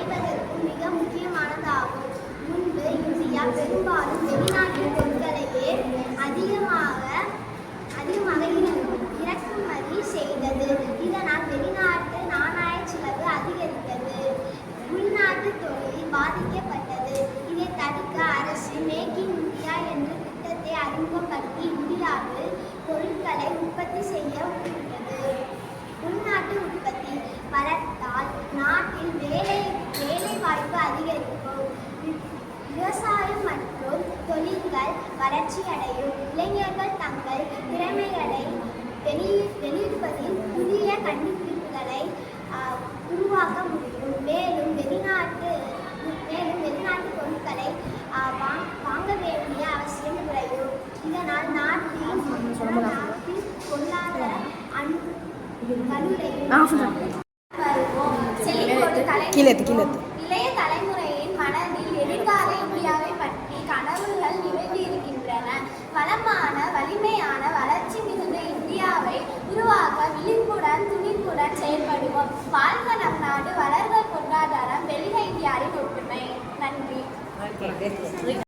அனைவருக்கும் மிக முக்கியமானதாகும். முன்பு இந்தியா பெரும்பாலும் வெளிநாட்டு பொருட்களையே அதிகமாக இறக்குமதி செய்தது. இதனால் வெளிநாட்டு நாணய செலவு அதிகரித்தது. உள்நாட்டு தொழில் பாதிக்கப்பட்டது. இதை தடுக்க அரசு மேக் இன் இந்தியா என்ற திட்டத்தை அறிமுகப்படுத்தி இந்தியாவில் பொருட்களை உற்பத்தி செய்ய ஊக்குவித்தது. உள்நாட்டு உற்பத்தி வளர்த்தால் நாட்டில் வேலை வாய்ப்பு அதிகரிக்கும். விவசாயம் மற்றும் தொழில்கள் வளர்ச்சியடையும். இளைஞர்கள் தங்கள் திறமைகளை வெளியிடுவதில் புதிய கண்டுபிடிப்புகளை உருவாக்க முடியும். மேலும் வெளிநாட்டு பொருட்களை வாங்க வேண்டிய அவசியம் குறையும். இதனால் நாட்டின் பொருளாதார இளைய தலைமுறையின் மனதில் எதிர்கால இந்தியாவை பற்றி கனவுகள் நிகழ்ந்திருக்கின்றன. வளமான வலிமையான வளர்ச்சி மிகுந்த இந்தியாவை உருவாக்க விழிப்புடன் துணிப்புடன் செயல்படுவோம். வாழ்க நம் நாடு, வளர்க பொருளாதாரம், வெல்க இந்தியாவின் ஒற்றுமை. நன்றி.